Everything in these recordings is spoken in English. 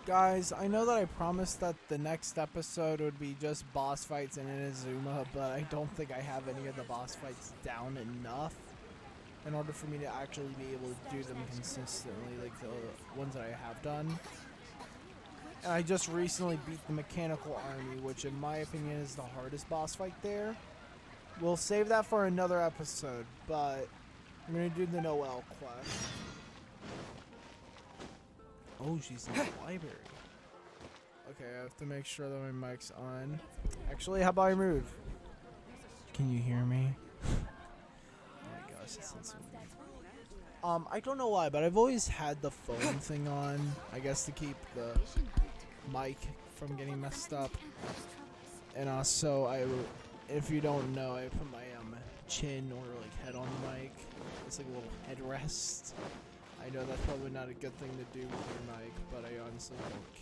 Guys, I know that I promised that the next episode would be just boss fights in Inazuma, but I don't think I have any of the boss fights down enough in order for me to actually be able to do them consistently, like the ones that I have done. And I just recently beat the Mechanical Army, which in my opinion is the hardest boss fight there. We'll save that for another episode, but I'm going to do the Noelle quest. Oh, she's in the library. Okay, I have to make sure that my mic's on. Actually, how about I move? Can you hear me? Oh my gosh, that sounds so weird. I don't know why, but I've always had the phone thing on. I guess to keep the mic from getting messed up. And also, if you don't know, I put my chin or like head on the mic. It's like a little headrest. I know that's probably not a good thing to do with your mic, but I honestly don't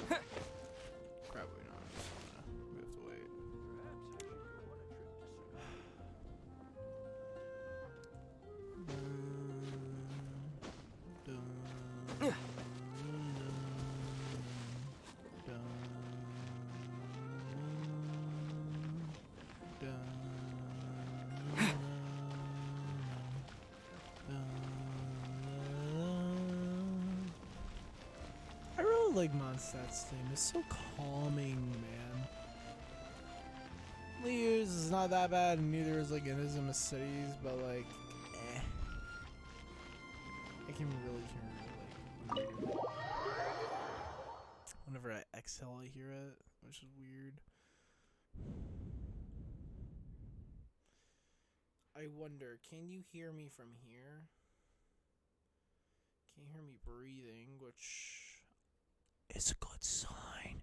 care. Probably not. We have to wait. I really like Mondstadt's theme. It's so calming, man. Leaves is not that bad, and neither is like Inazuma Cities, but like, I can really hear it like whenever I exhale, I hear it, which is weird. I wonder, can you hear me from here? Can you hear me breathing, which is a good sign.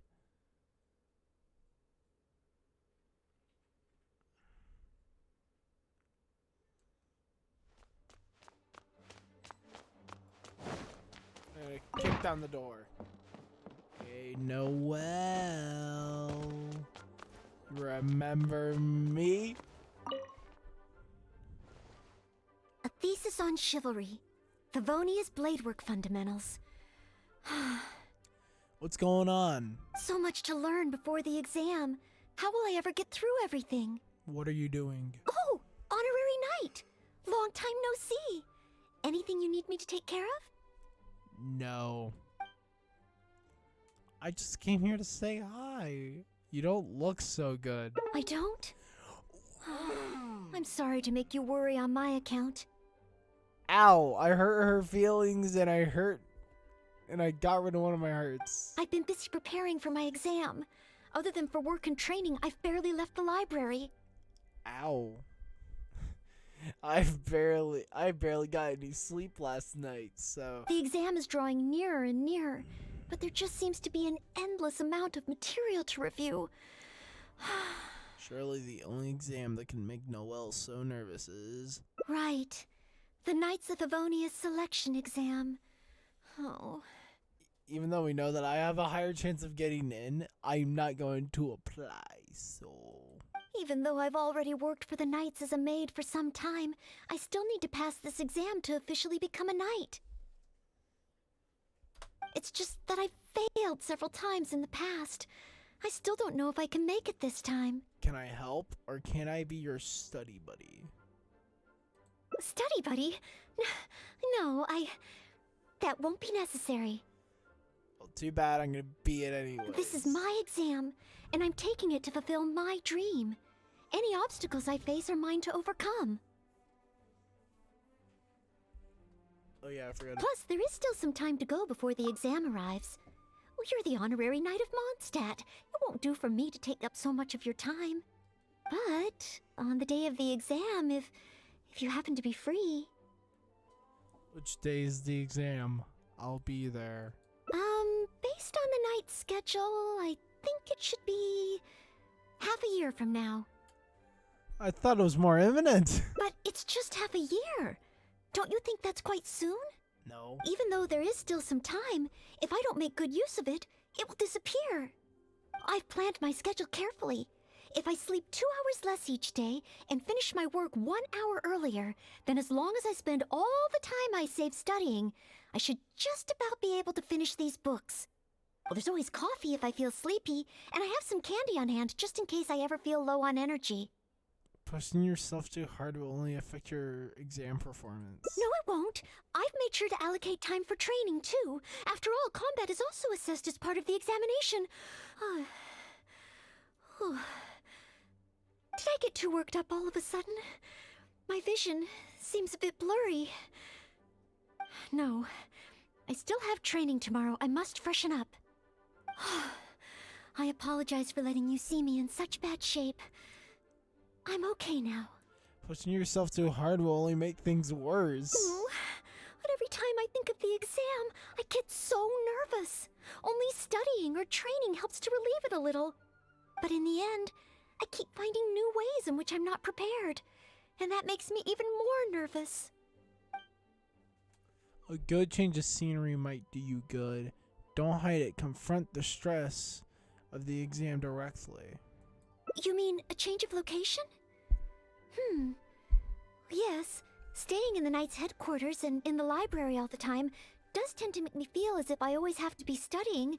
Kick down the door. Hey, Noelle. Remember me? A thesis on chivalry. Favonia's bladework fundamentals. What's going on? So much to learn before the exam. How will I ever get through everything? What are you doing? Oh, honorary knight. Long time no see. Anything you need me to take care of? No. I just came here to say hi. You don't look so good. I don't? I'm sorry to make you worry on my account. Ow, I hurt her feelings and I got rid of one of my hearts. I've been busy preparing for my exam. Other than for work and training, I've barely left the library. Ow. I barely got any sleep last night, so... The exam is drawing nearer and nearer, but there just seems to be an endless amount of material to review. Surely the only exam that can make Noelle so nervous is... Right. The Knights of Favonia's selection exam. Oh. Even though we know that I have a higher chance of getting in, I'm not going to apply, so... Even though I've already worked for the Knights as a maid for some time, I still need to pass this exam to officially become a knight. It's just that I've failed several times in the past. I still don't know if I can make it this time. Can I help, or can I be your study buddy? Study buddy? No, that won't be necessary. Well, too bad, I'm gonna be it anyway. This is my exam, and I'm taking it to fulfill my dream. Any obstacles I face are mine to overcome. Oh yeah, I forgot. Plus, there is still some time to go before the exam arrives. Well, you're the honorary knight of Mondstadt. It won't do for me to take up so much of your time. But on the day of the exam, if you happen to be free... Which day is the exam? I'll be there. Based on the night's schedule, I think it should be half a year from now. I thought it was more imminent. But it's just half a year. Don't you think that's quite soon? No. Even though there is still some time, if I don't make good use of it, it will disappear. I've planned my schedule carefully. If I sleep 2 hours less each day and finish my work 1 hour earlier, then as long as I spend all the time I save studying, I should just about be able to finish these books. Well, there's always coffee if I feel sleepy, and I have some candy on hand just in case I ever feel low on energy. Pushing yourself too hard will only affect your exam performance. No, it won't. I've made sure to allocate time for training, too. After all, combat is also assessed as part of the examination. Did I get too worked up all of a sudden? My vision seems a bit blurry. No, I still have training tomorrow. I must freshen up. I apologize for letting you see me in such bad shape. I'm okay now. Pushing yourself too hard will only make things worse. Oh, but every time I think of the exam, I get so nervous. Only studying or training helps to relieve it a little. But in the end, I keep finding new ways in which I'm not prepared. And that makes me even more nervous. A good change of scenery might do you good. Don't hide it. Confront the stress of the exam directly. You mean a change of location? Yes, staying in the Knight's headquarters and in the library all the time does tend to make me feel as if I always have to be studying.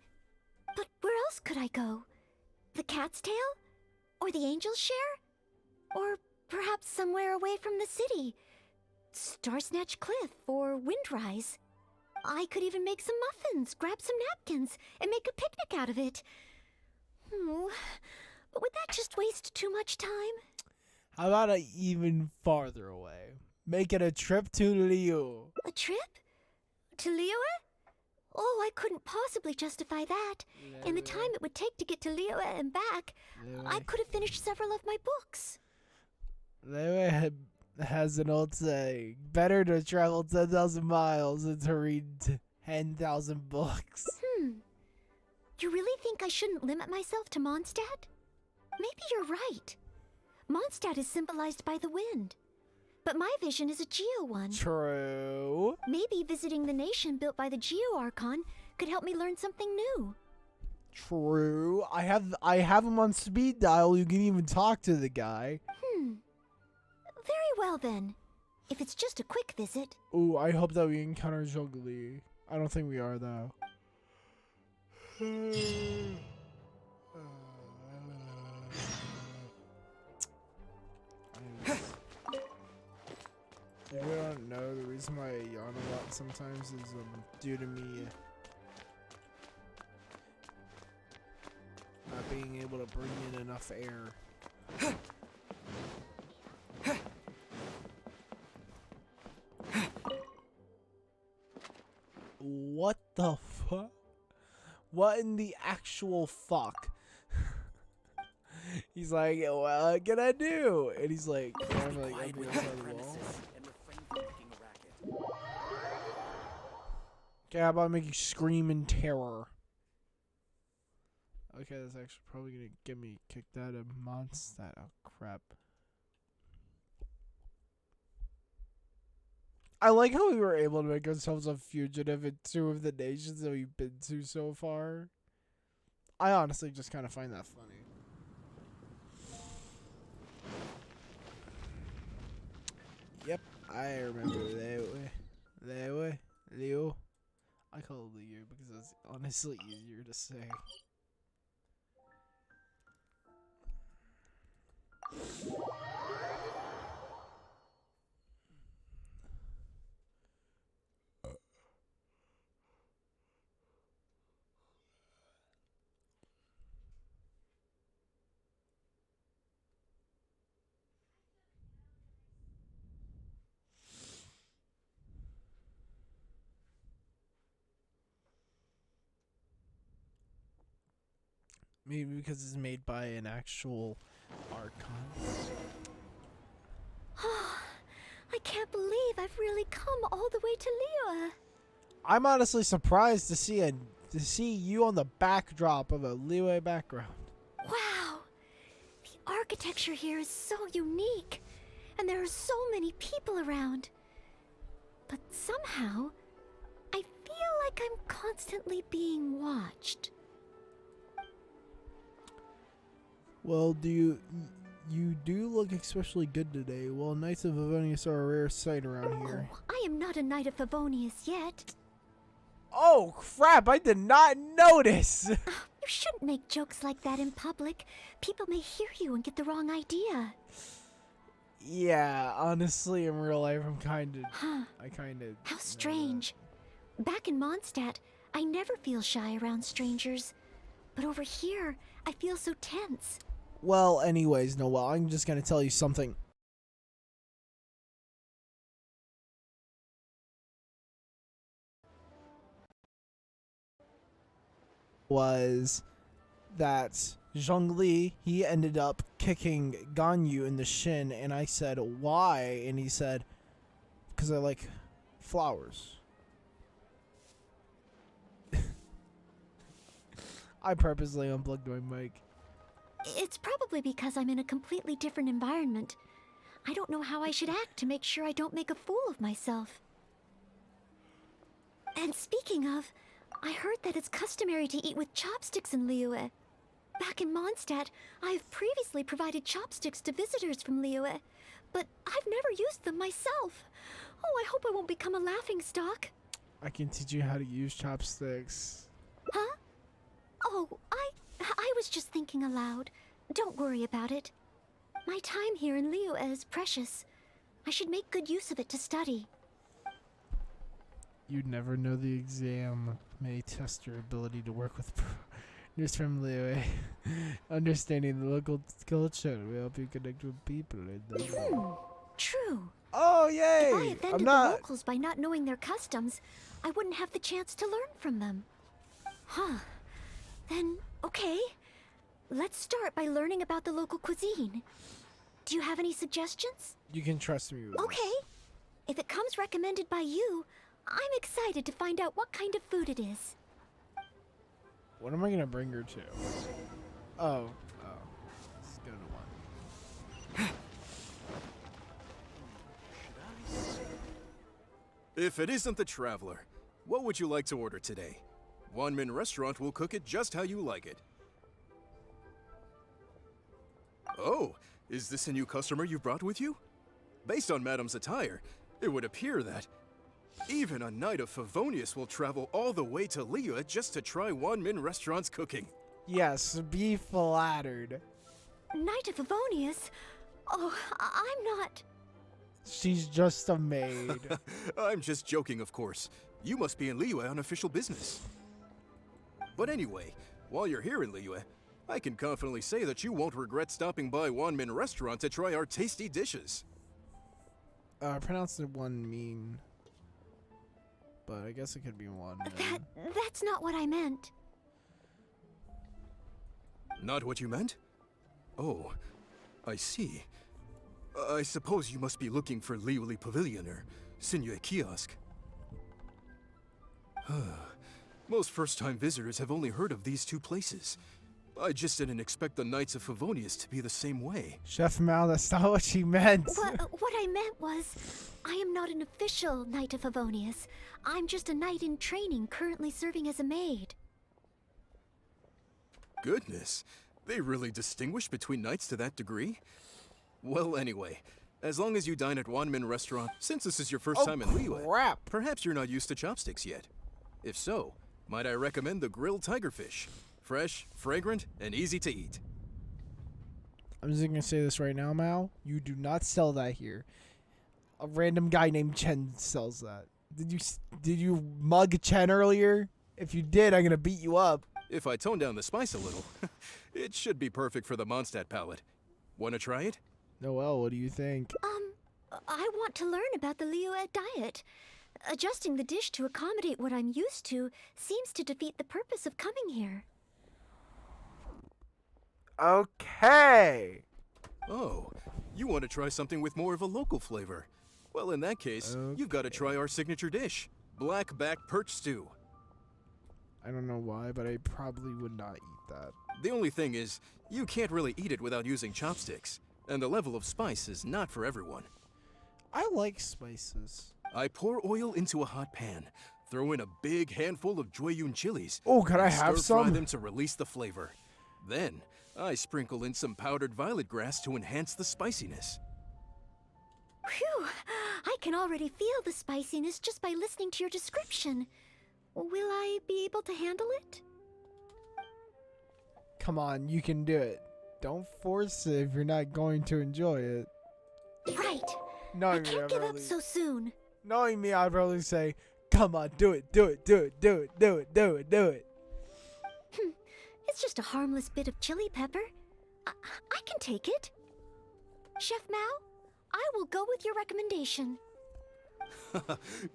But where else could I go? The Cat's Tail? Or the Angel's Share? Or perhaps somewhere away from the city? Starsnatch Cliff or Windrise? I could even make some muffins, grab some napkins, and make a picnic out of it. But would that just waste too much time? How about even farther away? Make it a trip to Liu. A trip? To Liyue? Oh, I couldn't possibly justify that. In the time it would take to get to Liyue and back, I could have finished several of my books. Liu has an old saying, better to travel 10,000 miles than to read 10,000 books. You really think I shouldn't limit myself to Mondstadt? Maybe you're right. Mondstadt is symbolized by the wind. But my vision is a Geo one. True. Maybe visiting the nation built by the Geo Archon could help me learn something new. True. I have him on speed dial. You can even talk to the guy. Very well then. If it's just a quick visit. Ooh, I hope that we encounter Zhongli. I don't think we are though. If you don't know, the reason why I yawn a lot sometimes is due to me not being able to bring in enough air. What the fuck? What in the actual fuck? He's like, what can I do? And he's like, I'm like, on the other side of the wall. Okay, how about making scream in terror? Okay, that's actually probably gonna get me kicked out of Mondstadt. Oh crap. I like how we were able to make ourselves a fugitive in 2 of the nations that we've been to so far. I honestly just kind of find that funny. Yep, I remember Liu. I call it Liu because it's honestly easier to say. Maybe because it's made by an actual Archon. I can't believe I've really come all the way to Liyue. I'm honestly surprised to see you on the backdrop of a Liyue background. Wow! The architecture here is so unique, and there are so many people around. But somehow, I feel like I'm constantly being watched. Well, you do look especially good today. Well, Knights of Favonius are a rare sight around here. Oh, I am not a Knight of Favonius yet. Oh, crap, I did not notice! You shouldn't make jokes like that in public. People may hear you and get the wrong idea. Yeah, honestly, in real life, Huh. I kind of... How strange. Back in Mondstadt, I never feel shy around strangers. But over here, I feel so tense. Well, anyways, Noelle, I'm just gonna tell you something. Was that Zhongli, he ended up kicking Ganyu in the shin, and I said, why? And he said, because I like flowers. I purposely unplugged my mic. It's probably because I'm in a completely different environment. I don't know how I should act to make sure I don't make a fool of myself. And speaking of, I heard that it's customary to eat with chopsticks in Liyue. Back in Mondstadt, I have previously provided chopsticks to visitors from Liyue, but I've never used them myself. Oh, I hope I won't become a laughingstock. I can teach you how to use chopsticks. Huh? Oh, I was just thinking aloud. Don't worry about it. My time here in Liyue is precious. I should make good use of it to study. You'd never know the exam may test your ability to work with partners from Liyue. Understanding the local culture will help you connect with people. True. Oh, If I yay! offended the locals by not knowing their customs, I wouldn't have the chance to learn from them. Huh. Then, okay. Let's start by learning about the local cuisine. Do you have any suggestions? You can trust me with this. Okay. If it comes recommended by you, I'm excited to find out what kind of food it is. What am I gonna bring her to? Oh. Let's go to one. If it isn't the Traveler, what would you like to order today? Wanmin Restaurant will cook it just how you like it. Oh, is this a new customer you brought with you? Based on Madame's attire, it would appear that even a Knight of Favonius will travel all the way to Liyue just to try Wanmin Restaurant's cooking. Yes, be flattered. Knight of Favonius? Oh, I'm not... She's just a maid. I'm just joking, of course. You must be in Liyue on official business. But anyway, while you're here in Liyue, I can confidently say that you won't regret stopping by Wanmin Restaurant to try our tasty dishes. I pronounced it one mean. But I guess it could be one. That's not what I meant. Not what you meant? Oh, I see. I suppose you must be looking for Liyue Pavilion or Sinye Kiosk. Most first-time visitors have only heard of these two places. I just didn't expect the Knights of Favonius to be the same way. Chef Mao, that's not what she meant. What I meant was, I am not an official Knight of Favonius. I'm just a knight in training currently serving as a maid. Goodness, they really distinguish between knights to that degree? Well, anyway, as long as you dine at Wanmin Restaurant, since this is your first time in Liyue, crap. perhaps you're not used to chopsticks yet. If so, might I recommend the grilled tigerfish? Fresh, fragrant, and easy to eat. I'm just gonna say this right now, Mao. You do not sell that here. A random guy named Chen sells that. Did you mug Chen earlier? If you did, I'm gonna beat you up. If I tone down the spice a little, it should be perfect for the Mondstadt palate. Wanna try it? Noelle, what do you think? I want to learn about the Liyue diet. Adjusting the dish to accommodate what I'm used to seems to defeat the purpose of coming here. Okay. Oh, you want to try something with more of a local flavor? Well, in that case, you've got to try our signature dish, black back perch stew. I don't know why, but I probably would not eat that. The only thing is, you can't really eat it without using chopsticks, and the level of spice is not for everyone. I like spices. I pour oil into a hot pan, throw in a big handful of Jueyun chilies. Oh, could I and have stir-fry some? them to release the flavor. Then, I sprinkle in some powdered violet grass to enhance the spiciness. Phew! I can already feel the spiciness just by listening to your description. Will I be able to handle it? Come on, you can do it. Don't force it if you're not going to enjoy it. Right. Knowing I me, can't I'd give up probably, so soon. knowing me, I'd probably say, come on, do it, do it, do it, do it, do it, do it, do it. It's just a harmless bit of chili pepper. I can take it. Chef Mao, I will go with your recommendation.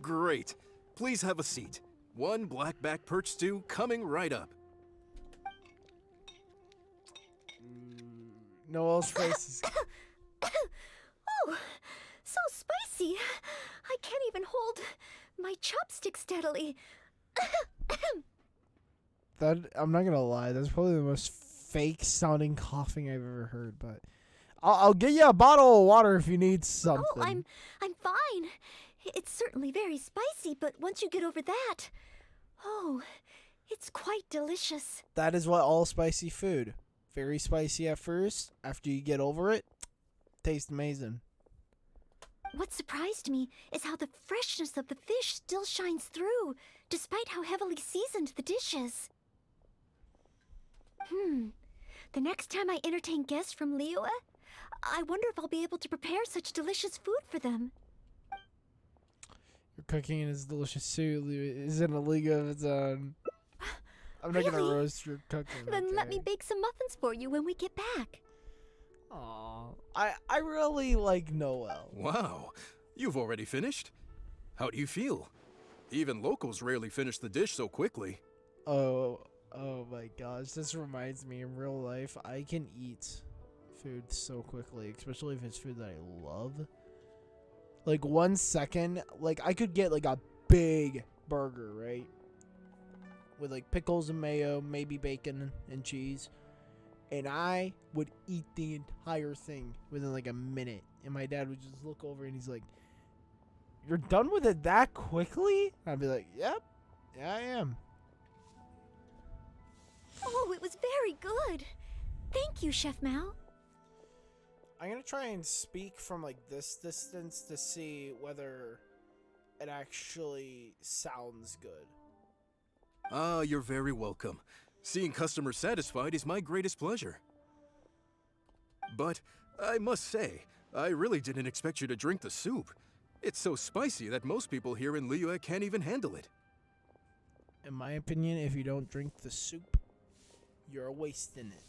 Great. Please have a seat. One blackback perch stew coming right up. Noelle's face is... Oh, so spicy. I can't even hold my chopstick steadily. That, I'm not gonna lie, that's probably the most fake sounding coughing I've ever heard, but I'll get you a bottle of water if you need something. Oh, I'm fine. It's certainly very spicy, but once you get over that, oh, it's quite delicious. That is what all spicy food. Very spicy at first. After you get over it, tastes amazing. What surprised me is how the freshness of the fish still shines through, despite how heavily seasoned the dish is. The next time I entertain guests from Liyue, I wonder if I'll be able to prepare such delicious food for them. Your cooking is delicious soup is in a league of its own. I'm not gonna Really? roast your cooking. Then let me okay? bake some muffins for you when we get back. Aw, I really like Noelle. Wow, you've already finished? How do you feel? Even locals rarely finish the dish so quickly. Oh my gosh, this reminds me, in real life, I can eat food so quickly, especially if it's food that I love. Like 1 second, like I could get like a big burger, right? With like pickles and mayo, maybe bacon and cheese. And I would eat the entire thing within like a minute. And my dad would just look over and he's like, "You're done with it that quickly?" I'd be like, "Yep, yeah I am." Oh, it was very good. Thank you, Chef Mao. I'm gonna try and speak from like this distance to see whether it actually sounds good. Ah, you're very welcome. Seeing customers satisfied is my greatest pleasure. But I must say, I really didn't expect you to drink the soup. It's so spicy that most people here in Liyue can't even handle it. In my opinion, if you don't drink the soup, you're wasting it.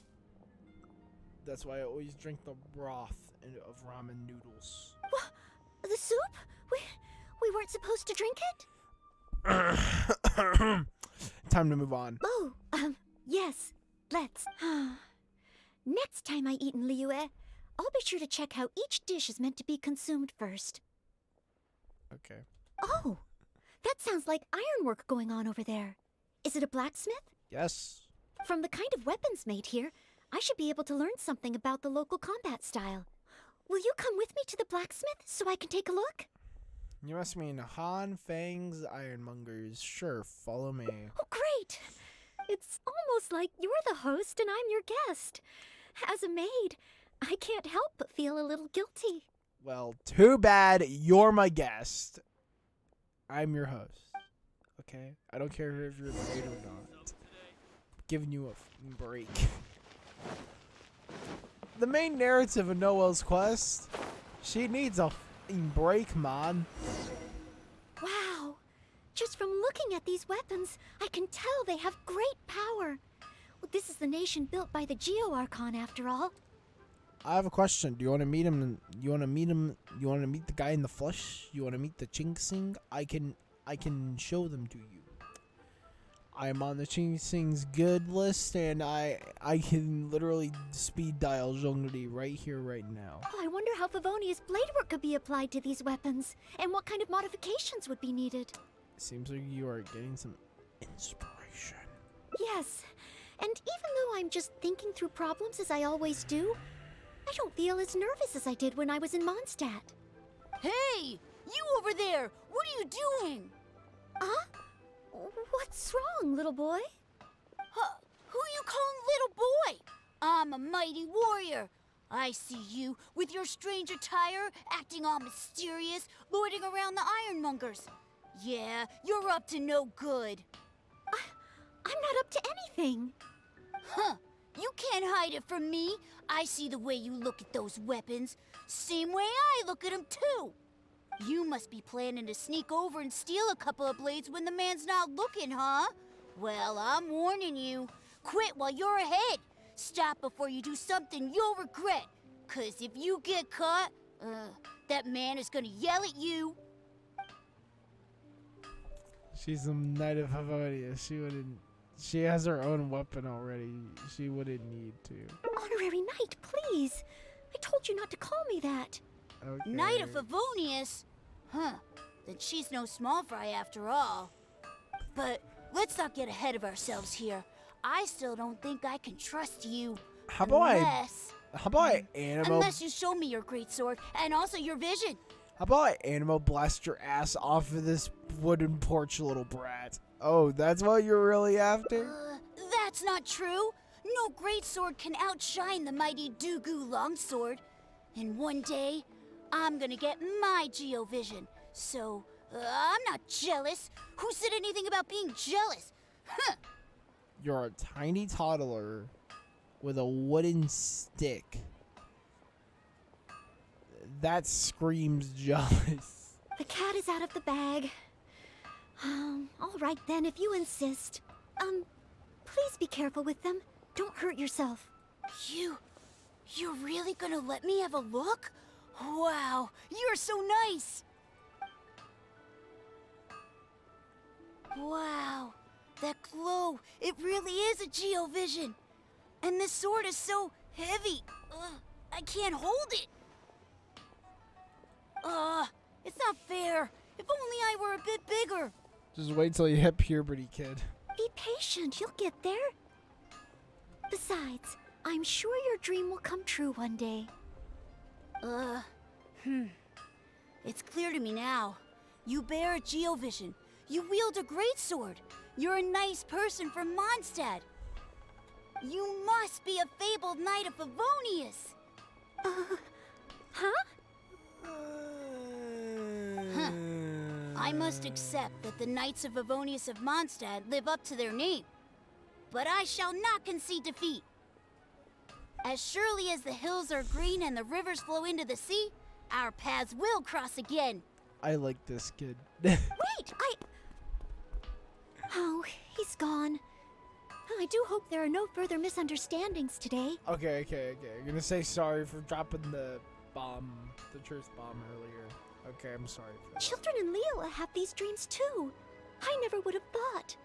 That's why I always drink the broth of ramen noodles. What? The soup? We weren't supposed to drink it? Time to move on. Oh, yes. Let's. Next time I eat in Liyue, I'll be sure to check how each dish is meant to be consumed first. Okay. Oh, that sounds like ironwork going on over there. Is it a blacksmith? Yes. From the kind of weapons made here, I should be able to learn something about the local combat style. Will you come with me to the blacksmith so I can take a look? You must mean Han Fang's Ironmongers. Sure, follow me. Oh, great! It's almost like you're the host and I'm your guest. As a maid, I can't help but feel a little guilty. Well, too bad you're my guest. I'm your host. Okay? I don't care if you're paid or not. I'm giving you a break. The main narrative of Noelle's quest, she needs a f***ing break, man. Wow! Just from looking at these weapons, I can tell they have great power. Well, this is the nation built by the Geo-Archon, after all. I have a question. Do you want to meet him? You want to meet him? You want to meet the guy in the flesh? You want to meet the Ching Sing? I can show them to you. I am on the Ching Sing's good list, and I can literally speed dial Zhongli right here, right now. Oh, I wonder how Favonia's blade work could be applied to these weapons, and what kind of modifications would be needed. Seems like you are getting some inspiration. Yes, and even though I'm just thinking through problems as I always do, I don't feel as nervous as I did when I was in Mondstadt. Hey! You over there! What are you doing? Huh? What's wrong, little boy? Who you calling little boy? I'm a mighty warrior. I see you with your strange attire, acting all mysterious, lording around the ironmongers. Yeah, you're up to no good. I'm not up to anything. Huh. You can't hide it from me. I see the way you look at those weapons. Same way I look at them, too. You must be planning to sneak over and steal a couple of blades when the man's not looking, huh? Well, I'm warning you. Quit while you're ahead. Stop before you do something you'll regret. 'Cause if you get caught, that man is gonna yell at you. She's a Knight of Havonia. She wouldn't. She has her own weapon already. She wouldn't need to. Honorary Knight, please. I told you not to call me that. Okay. Knight of Favonius? Huh. Then she's no small fry after all. But let's not get ahead of ourselves here. I still don't think I can trust you. How about unless, Animo? Unless you show me your great sword and also your vision. How about Animo blast your ass off of this wooden porch, little brat? Oh, that's what you're really after? That's not true. No great sword can outshine the mighty Dugu longsword. And one day, I'm gonna get my Geovision. So, I'm not jealous. Who said anything about being jealous? Huh. You're a tiny toddler with a wooden stick. That screams jealous. The cat is out of the bag. All right then, if you insist. Please be careful with them. Don't hurt yourself. You're really gonna let me have a look? Wow, you're so nice. Wow, that glow, it really is a Geovision. And this sword is so heavy. I can't hold it. It's not fair. If only I were a bit bigger. Just wait till you hit puberty, kid. Be patient, you'll get there. Besides, I'm sure your dream will come true one day. It's clear to me now. You bear a Geovision. You wield a greatsword. You're a nice person from Mondstadt. You must be a fabled Knight of Favonius. Huh? I must accept that the Knights of Favonius of Mondstadt live up to their name. But I shall not concede defeat. As surely as the hills are green and the rivers flow into the sea, our paths will cross again. I like this kid. Wait, Oh, he's gone. I do hope there are no further misunderstandings today. Okay. I'm gonna say sorry for dropping the bomb, the truth bomb earlier. Okay, I'm sorry for that. Children in Leola have these dreams too. I never would have thought.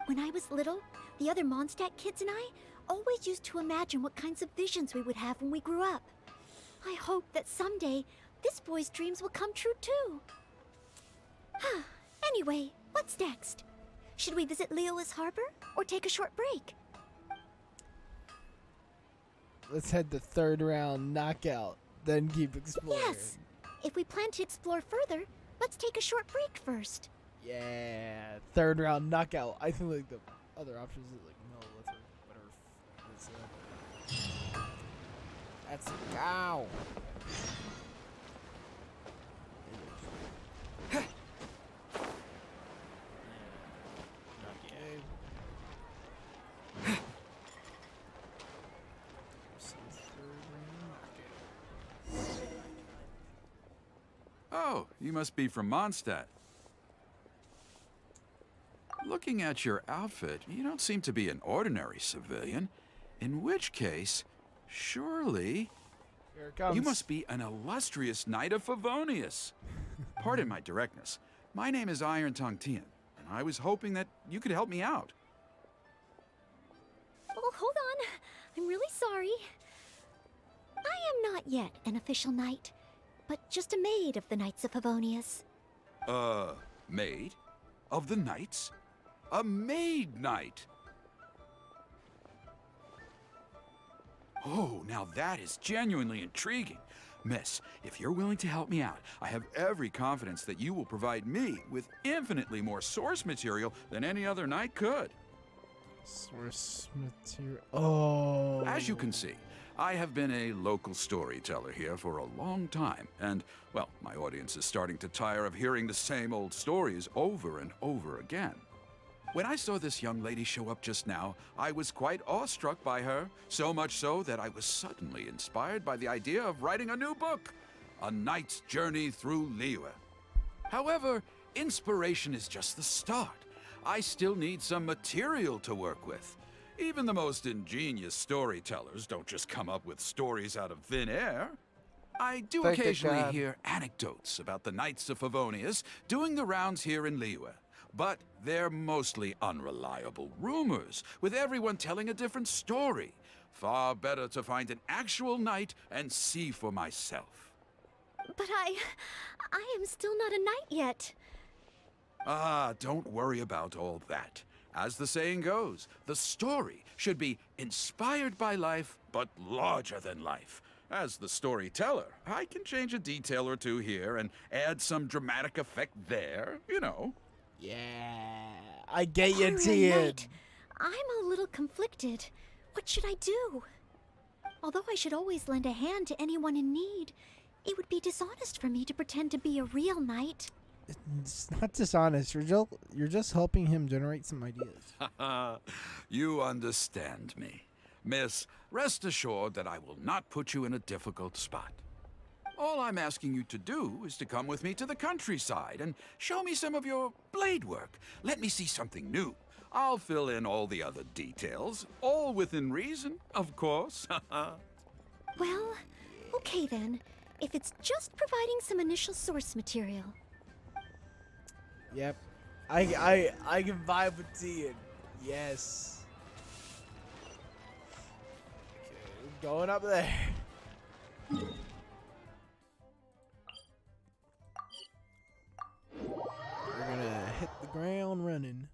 When I was little, the other Mondstadt kids and I always used to imagine what kinds of visions we would have when we grew up. I hope that someday this boy's dreams will come true too. Anyway, what's next? Should we visit Leola's harbor or take a short break? Let's head to third round knockout, then keep exploring. Yes. If we plan to explore further, let's take a short break first. Yeah, third round knockout. I think like the other options is like no, let's a cow. Oh, you must be from Mondstadt. Looking at your outfit, you don't seem to be an ordinary civilian. In which case, surely, Here it comes. you must be an illustrious Knight of Favonius. Pardon my directness. My name is Iron Tongue Tian, and I was hoping that you could help me out. Oh, hold on. I'm really sorry. I am not yet an official knight, but just a maid of the Knights of Favonius. Maid? Of the Knights? A maid knight? Oh, now that is genuinely intriguing. Miss, if you're willing to help me out, I have every confidence that you will provide me with infinitely more source material than any other knight could. Source material. Oh. As you can see, I have been a local storyteller here for a long time, and, well, my audience is starting to tire of hearing the same old stories over and over again. When I saw this young lady show up just now, I was quite awestruck by her, so much so that I was suddenly inspired by the idea of writing a new book, A Knight's Journey Through Liyue. However, inspiration is just the start. I still need some material to work with. Even the most ingenious storytellers don't just come up with stories out of thin air. I do Thank occasionally God. hear anecdotes about the Knights of Favonius doing the rounds here in Liyue, but they're mostly unreliable rumors, with everyone telling a different story. Far better to find an actual knight and see for myself. But I am still not a knight yet. Ah, don't worry about all that. As the saying goes, the story should be inspired by life, but larger than life. As the storyteller, I can change a detail or two here and add some dramatic effect there, you know. Yeah. I get you, Honorary Tian. Knight, I'm a little conflicted. What should I do? Although I should always lend a hand to anyone in need, it would be dishonest for me to pretend to be a real knight. It's not dishonest. You're just helping him generate some ideas. You understand me. Miss, rest assured that I will not put you in a difficult spot. All I'm asking you to do is to come with me to the countryside and show me some of your blade work. Let me see something new. I'll fill in all the other details, all within reason, of course. Well, okay then. If it's just providing some initial source material. Yep. I can vibe with Tian. Yes. Okay, we're going up there. We're gonna hit the ground running.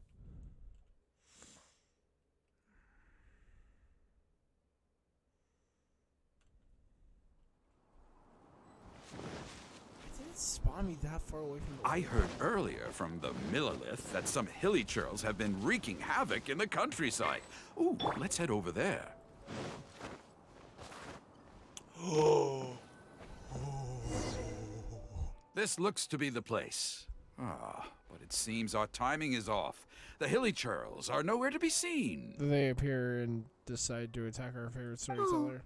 It didn't spawn me that far away from the I heard earlier from the Millilith that some hilly churls have been wreaking havoc in the countryside. Ooh, let's head over there. This looks to be the place. Ah, but it seems our timing is off. The hilly churls are nowhere to be seen. They appear and decide to attack our favorite storyteller.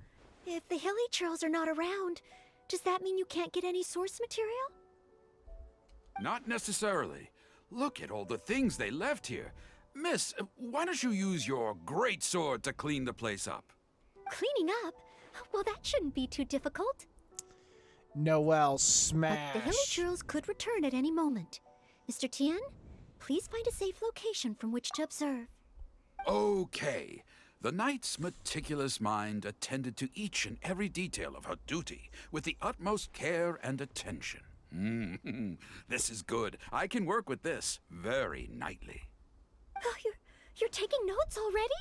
If the hilly churls are not around, does that mean you can't get any source material? Not necessarily. Look at all the things they left here. Miss, why don't you use your great sword to clean the place up? Cleaning up? Well, that shouldn't be too difficult. Noelle, But smash. the hilly churls could return at any moment. Mr. Tian, please find a safe location from which to observe. Okay. The knight's meticulous mind attended to each and every detail of her duty with the utmost care and attention. This is good. I can work with this very knightly. Oh, you're taking notes already?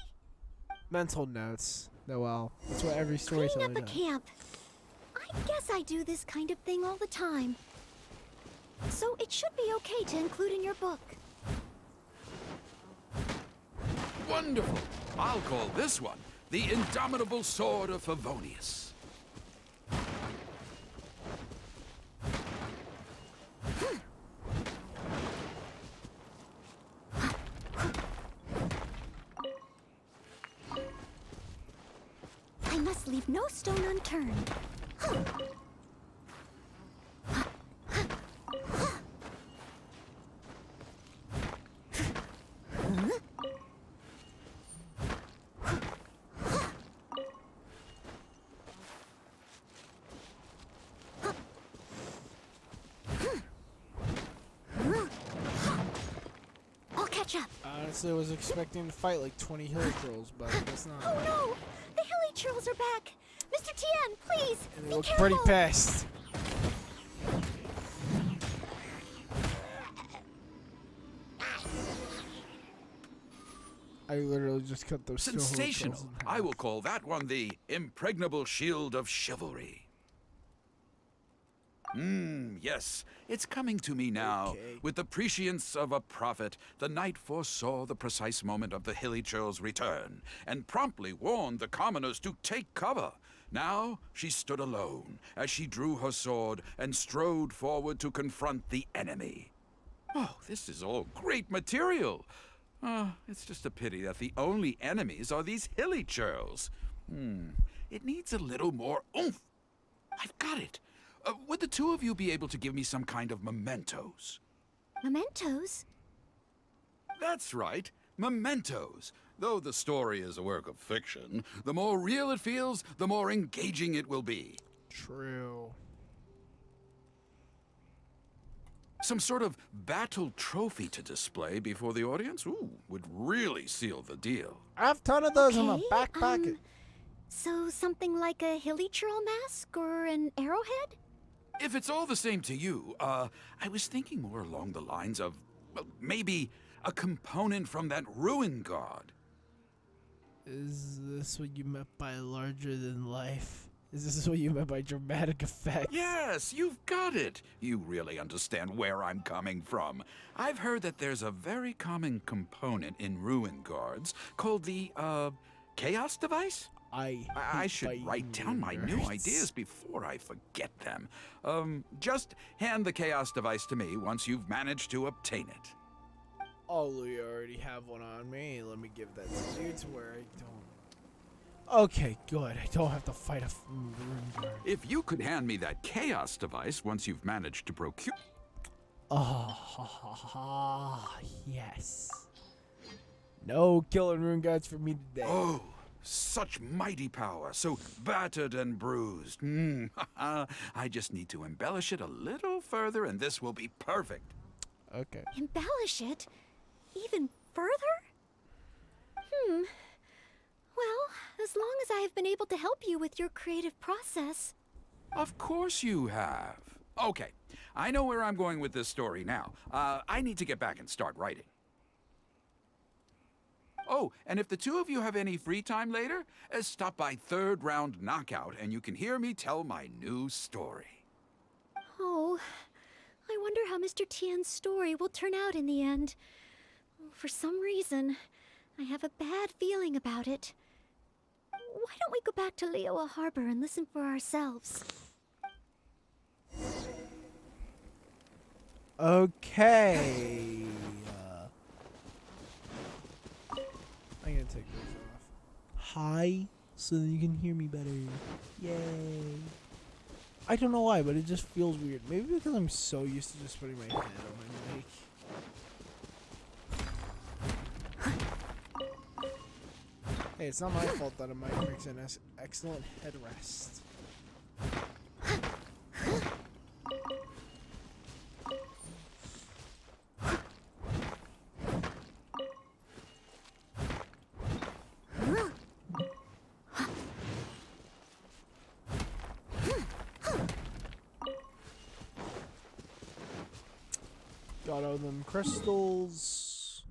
Mental notes, Noelle. That's what every Cleaning storyteller up a does. camp. I guess I do this kind of thing all the time. So it should be okay to include in your book. Wonderful. I'll call this one the Indomitable Sword of Favonius. I must leave no stone unturned. I'll catch up. Honestly, I was expecting to fight like 20 hilly trolls, but I guess not. Oh no! The hilly churls are back! Mr. Tian, please! And they Be look careful! pretty pissed. I literally just cut those two hilly trolls Sensational. in I half. will call that one the Impregnable Shield of Chivalry. Yes, it's coming to me now. Okay. With the prescience of a prophet, the knight foresaw the precise moment of the hilly churl's return, and promptly warned the commoners to take cover. Now she stood alone, as she drew her sword and strode forward to confront the enemy. Oh, this is all great material. It's just a pity that the only enemies are these hilly churls. It needs a little more oomph. I've got it. Would the two of you be able to give me some kind of mementos? Mementos? That's right, mementos. Though the story is a work of fiction, the more real it feels, the more engaging it will be. True. Some sort of battle trophy to display before the audience? Ooh, would really seal the deal. I have a ton of those in my Okay, back pocket. So something like a hilly churl mask or an arrowhead? If it's all the same to you, I was thinking more along the lines of, well, maybe a component from that ruin god. Is this what you meant by larger than life? Is this what you meant by dramatic effect? Yes, you've got it. You really understand where I'm coming from. I've heard that there's a very common component in ruin guards called the, chaos device? I should write down my new ideas before I forget them. Just hand the chaos device to me once you've managed to obtain it. Oh, we already have one on me. Let me give that to you to where I don't. Okay, good. I don't have to fight a ruin guard. If you could hand me that chaos device once you've managed to procure... Yes. No killing rune guards for me today. Oh, such mighty power, so battered and bruised. I just need to embellish it a little further and this will be perfect. Okay. Embellish it? Even further? Well, as long as I have been able to help you with your creative process. Of course you have. Okay, I know where I'm going with this story now. I need to get back and start writing. Oh, and if the two of you have any free time later, stop by Third Round Knockout and you can hear me tell my new story. Oh, I wonder how Mr. Tian's story will turn out in the end. For some reason, I have a bad feeling about it. Why don't we go back to Liyue Harbor and listen for ourselves? Okay. I'm gonna take those off. Hi, so that you can hear me better. Yay. I don't know why, but it just feels weird. Maybe because I'm so used to just putting my head on my mic. Hey, it's not my fault that a mic makes an excellent headrest. Got all them crystals.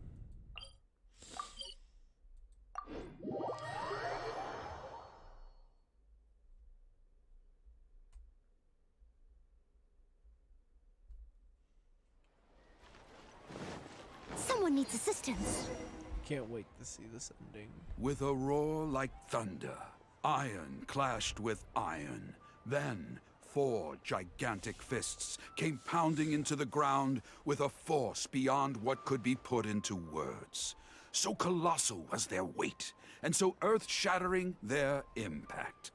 Someone needs assistance. Can't wait to see this ending. With a roar like thunder, iron clashed with iron. Then 4 gigantic fists came pounding into the ground with a force beyond what could be put into words. So colossal was their weight, and so earth-shattering their impact.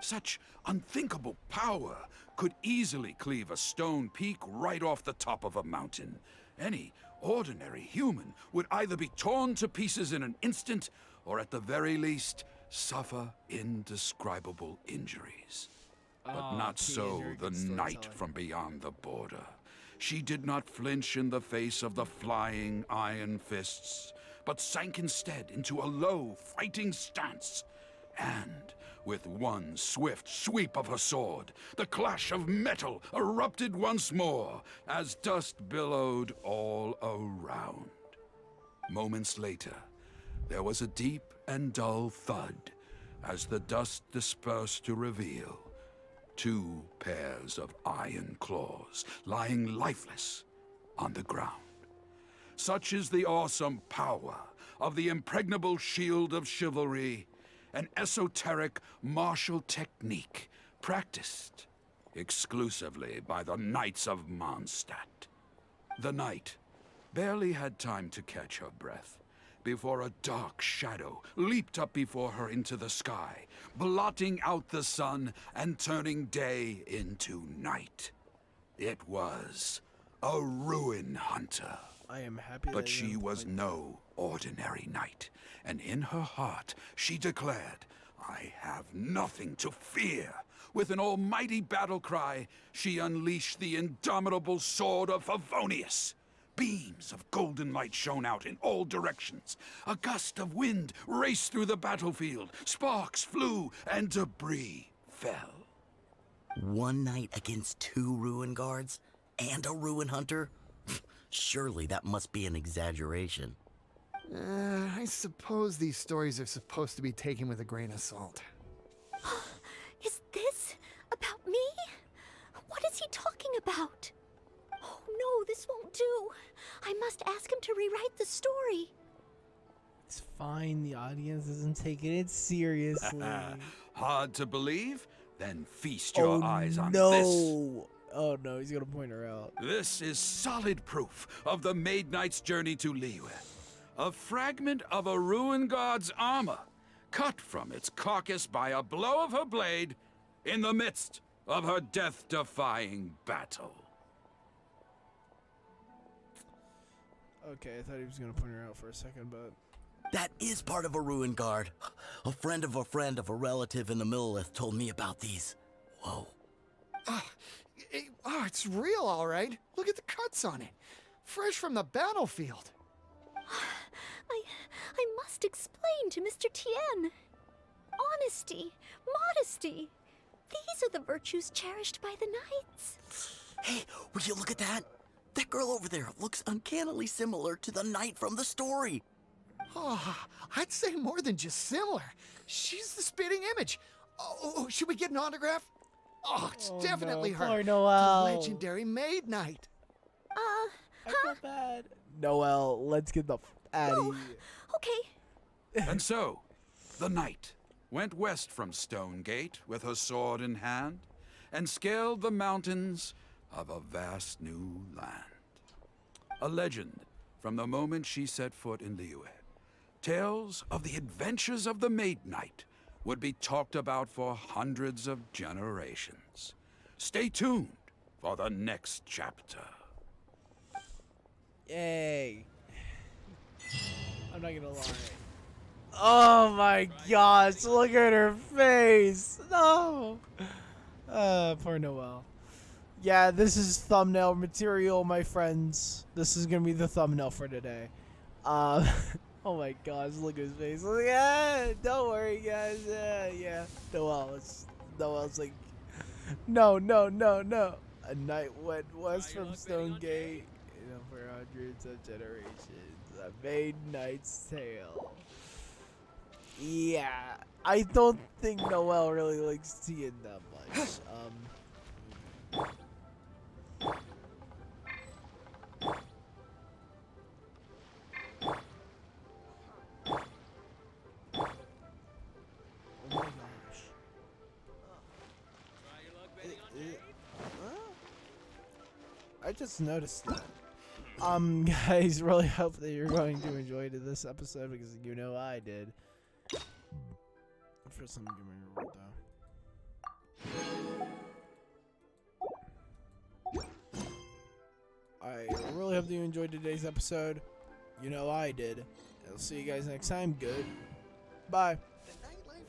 Such unthinkable power could easily cleave a stone peak right off the top of a mountain. Any ordinary human would either be torn to pieces in an instant, or at the very least, suffer indescribable injuries. But not so the knight from beyond the border. She did not flinch in the face of the flying iron fists, but sank instead into a low, fighting stance. And with one swift sweep of her sword, the clash of metal erupted once more as dust billowed all around. Moments later, there was a deep and dull thud as the dust dispersed to reveal 2 pairs of iron claws lying lifeless on the ground. Such is the awesome power of the impregnable shield of chivalry, an esoteric martial technique practiced exclusively by the Knights of Mondstadt. The knight barely had time to catch her breath before a dark shadow leaped up before her into the sky, blotting out the sun and turning day into night. It was a ruin hunter. I am happy But that you she don't was like- no ordinary knight, and in her heart she declared, "I have nothing to fear." With an almighty battle cry, she unleashed the indomitable sword of Favonius. Beams of golden light shone out in all directions. A gust of wind raced through the battlefield. Sparks flew, and debris fell. One knight against 2 ruin guards and a ruin hunter? Surely that must be an exaggeration. I suppose these stories are supposed to be taken with a grain of salt. Is this about me? What is he talking about? Oh no, this won't do. I must ask him to rewrite the story. It's fine. The audience isn't taking it seriously. Hard to believe? Then feast your Oh eyes on no! this. Oh no, he's gonna point her out. This is solid proof of the Maid Knight's journey to Liyue. A fragment of a ruin god's armor, cut from its carcass by a blow of her blade in the midst of her death-defying battle. Okay, I thought he was gonna point her out for a second, but That is part of a ruin guard. A friend of a relative in the Millelith told me about these. Whoa. It's real, all right. Look at the cuts on it. Fresh from the battlefield. I must explain to Mr. Tien. Honesty, modesty. These are the virtues cherished by the knights. Hey, will you look at that? That girl over there looks uncannily similar to the knight from the story. Oh, I'd say more than just similar. She's the spitting image. Oh, should we get an autograph? Oh, it's definitely no, her. poor Noelle. The legendary Maid Knight. I feel bad. Noelle, let's get the out of here. Okay. And so, the knight went west from Stonegate with her sword in hand and scaled the mountains of a vast new land. A legend from the moment she set foot in Liyue. Tales of the adventures of the Maid Knight would be talked about for hundreds of generations. Stay tuned for the next chapter. Yay. I'm not gonna lie. Oh my gosh, look at her face. No. Poor Noelle. Yeah, this is thumbnail material, my friends. This is gonna be the thumbnail for today. Oh my gosh, look at his face. Look at it. Don't worry, guys. Yeah. Noelle's like, no. A knight went west from Stonegate, for hundreds of generations. A Maid Knight's tale. Yeah, I don't think Noelle really likes Tien that much. Oh my gosh. I just noticed that. Guys, really hope that you're going to enjoy this episode because you know I did. First, let me give me a roll though. I really hope that you enjoyed today's episode. You know I did. I'll see you guys next time. Good. Bye.